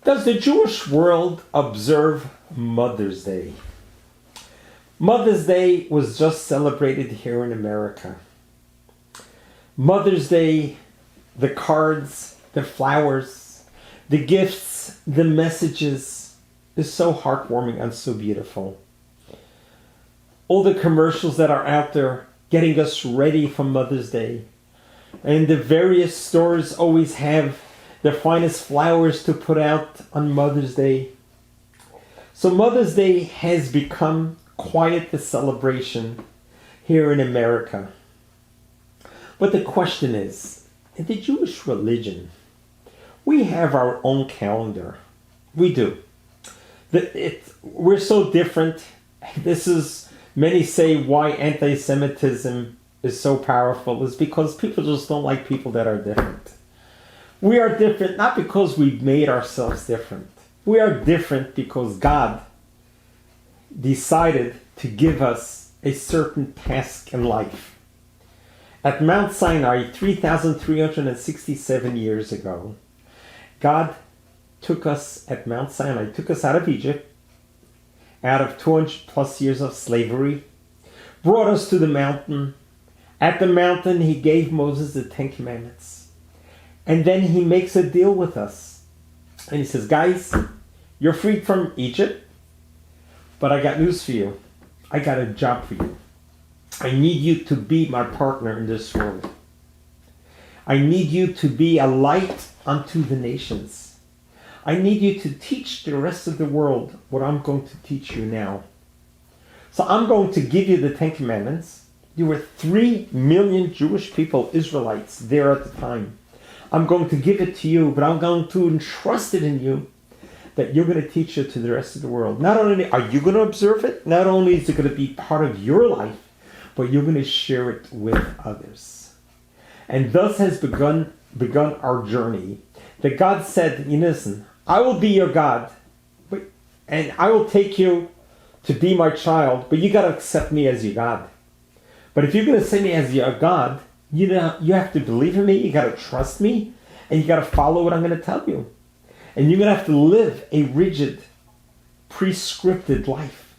Does the Jewish world observe Mother's Day? Mother's Day was just celebrated here in America. Mother's Day, the cards, the flowers, the gifts, the messages is so heartwarming and so beautiful. All the commercials that are out there getting us ready for Mother's Day. And the various stores always have the finest flowers to put out on Mother's Day. So Mother's Day has become quite the celebration here in America. But the question is, in the Jewish religion, we have our own calendar. We do. We're so different. This is, many say, why anti-Semitism is so powerful, is because people just don't like people that are different. We are different not because we've made ourselves different. We are different because God decided to give us a certain task in life. At Mount Sinai, 3,367 years ago, God took us at Mount Sinai, took us out of Egypt, out of 200 plus years of slavery, brought us to the mountain. At the mountain, he gave Moses the 10 Commandments. And then he makes a deal with us. And he says, guys, you're freed from Egypt, but I got news for you. I got a job for you. I need you to be my partner in this world. I need you to be a light unto the nations. I need you to teach the rest of the world what I'm going to teach you now. So I'm going to give you the 10 Commandments. There were 3 million Jewish people, Israelites, there at the time. I'm going to give it to you, but I'm going to entrust it in you that you're going to teach it to the rest of the world. Not only are you going to observe it, not only is it going to be part of your life, but you're going to share it with others. And thus has begun our journey. That God said, listen, I will be your God, and I will take you to be my child, but you got to accept me as your God. But if you're going to say me as your God, you have to believe in me, you got to trust me, and you got to follow what I'm going to tell you. And you're going to have to live a rigid, prescripted life.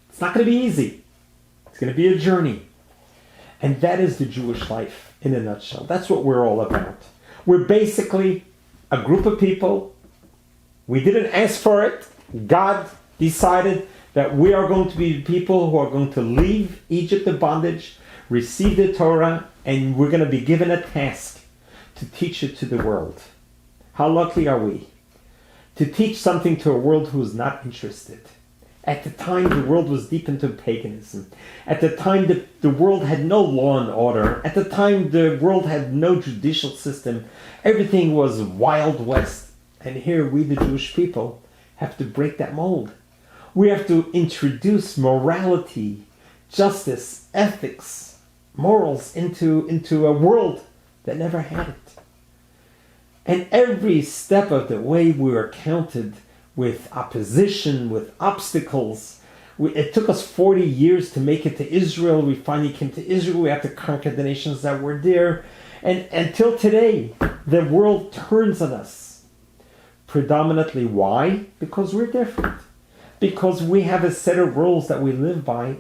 It's not going to be easy. It's going to be a journey. And that is the Jewish life in a nutshell. That's what we're all about. We're basically a group of people. We didn't ask for it. God decided that we are going to be people who are going to leave Egypt in bondage, receive the Torah, and we're going to be given a task to teach it to the world. How lucky are we to teach something to a world who is not interested? At the time, the world was deep into paganism. At the time, the world had no law and order. At the time, the world had no judicial system. Everything was Wild West. And here, we, the Jewish people, have to break that mold. We have to introduce morality, justice, ethics, morals into a world that never had it. And every step of the way we were counted with opposition, with obstacles. It took us 40 years to make it to Israel. We finally came to Israel. We had to conquer the nations that were there. And until today, the world turns on us. Predominantly why? Because we're different. Because we have a set of rules that we live by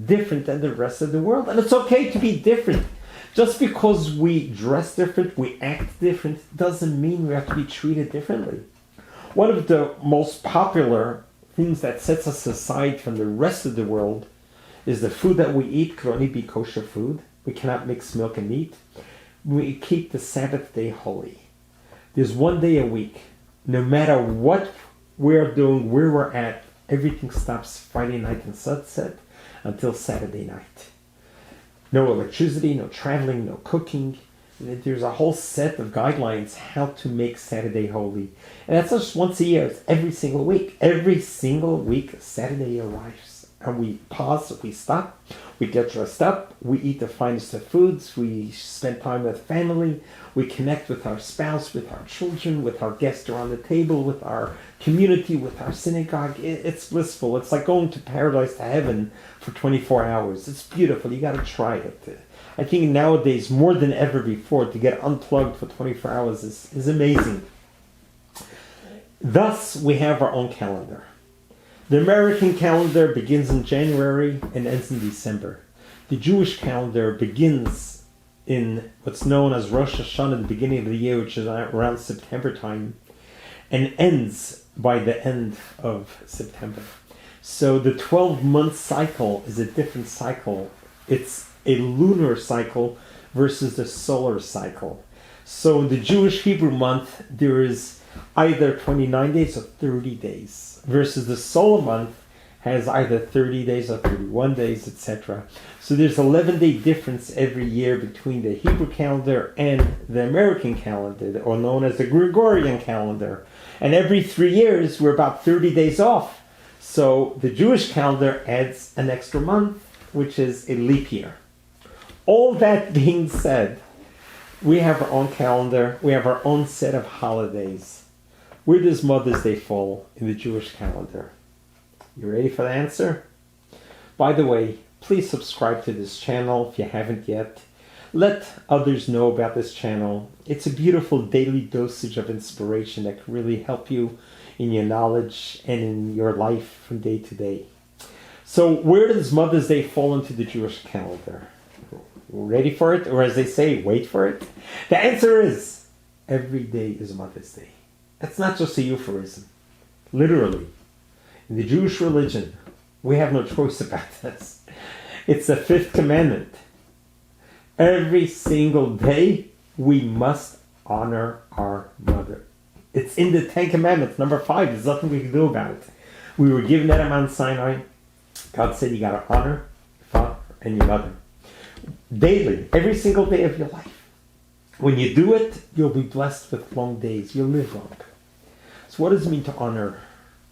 different than the rest of the world. And it's okay to be different. Just because we dress different, we act different, doesn't mean we have to be treated differently. One of the most popular things that sets us aside from the rest of the world is the food that we eat could only be kosher food. We cannot mix milk and meat. We keep the Sabbath day holy. There's one day a week. No matter what we're doing, where we're at, everything stops Friday night and sunset until Saturday night. No electricity, no traveling, no cooking. There's a whole set of guidelines how to make Saturday holy. And that's just once a year. It's every single week. Every single week, Saturday arrives. And we pause, we stop, we get dressed up, we eat the finest of foods, we spend time with family, we connect with our spouse, with our children, with our guests around the table, with our community, with our synagogue. It's blissful. It's like going to paradise, to heaven for 24 hours. It's beautiful. You got to try it. I think nowadays, more than ever before, to get unplugged for 24 hours is amazing. Thus, we have our own calendar. The American calendar begins in January and ends in December. The Jewish calendar begins in what's known as Rosh Hashanah, the beginning of the year, which is around September time, and ends by the end of September. So the 12-month cycle is a different cycle. It's a lunar cycle versus the solar cycle. So the Jewish Hebrew month, there is either 29 days or 30 days, versus the solar month has either 30 days or 31 days, etc. So there's 11-day difference every year between the Hebrew calendar and the American calendar, or known as the Gregorian calendar. And every 3 years, we're about 30 days off. So the Jewish calendar adds an extra month, which is a leap year. All that being said, we have our own calendar. We have our own set of holidays. Where does Mother's Day fall in the Jewish calendar? You ready for the answer? By the way, please subscribe to this channel if you haven't yet. Let others know about this channel. It's a beautiful daily dosage of inspiration that can really help you in your knowledge and in your life from day to day. So where does Mother's Day fall into the Jewish calendar? Ready for it? Or as they say, wait for it? The answer is, every day is Mother's Day. That's not just a euphemism. Literally. In the Jewish religion, we have no choice about this. It's the 5th commandment. Every single day, we must honor our mother. It's in the 10 commandments, number 5. There's nothing we can do about it. We were given that at Mount Sinai. God said you got to honor your father and your mother. Daily, every single day of your life. When you do it, you'll be blessed with long days. You'll live long. So what does it mean to honor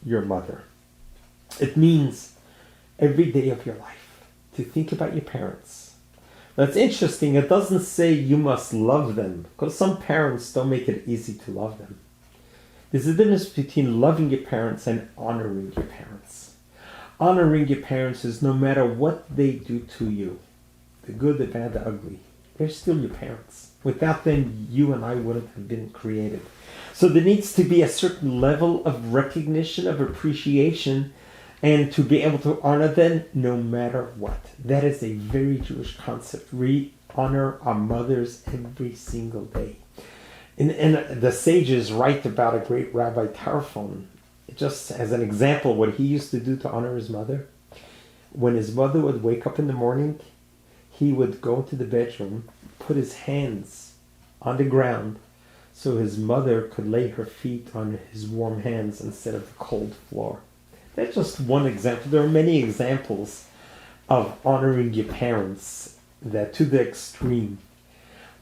your mother? It means every day of your life to think about your parents. That's interesting. It doesn't say you must love them, because some parents don't make it easy to love them. There's a difference between loving your parents and honoring your parents. Honoring your parents is no matter what they do to you, the good, the bad, the ugly, they're still your parents. Without them, you and I wouldn't have been created. So there needs to be a certain level of recognition, of appreciation, and to be able to honor them no matter what. That is a very Jewish concept. We honor our mothers every single day. And the sages write about a great Rabbi Tarfon, just as an example, what he used to do to honor his mother. When his mother would wake up in the morning, he would go into the bedroom, put his hands on the ground so his mother could lay her feet on his warm hands instead of the cold floor. That's just one example. There are many examples of honoring your parents that to the extreme.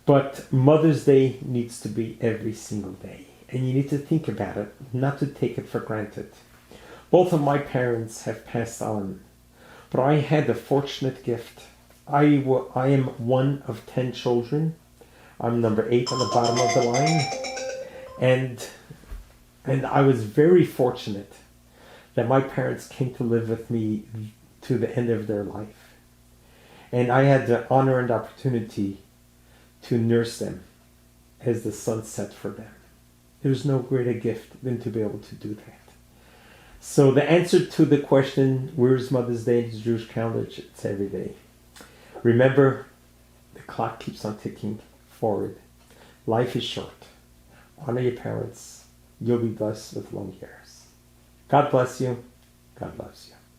But Mother's Day needs to be every single day. And you need to think about it, not to take it for granted. Both of my parents have passed on. But I had the fortunate gift. I am one of 10 children. I'm number 8 on the bottom of the line. And I was very fortunate that my parents came to live with me to the end of their life. And I had the honor and opportunity to nurse them as the sun set for them. There's no greater gift than to be able to do that. So the answer to the question, where's Mother's Day in the Jewish calendar? It's every day. Remember, the clock keeps on ticking forward. Life is short. Honor your parents. You'll be blessed with long years. God bless you. God loves you.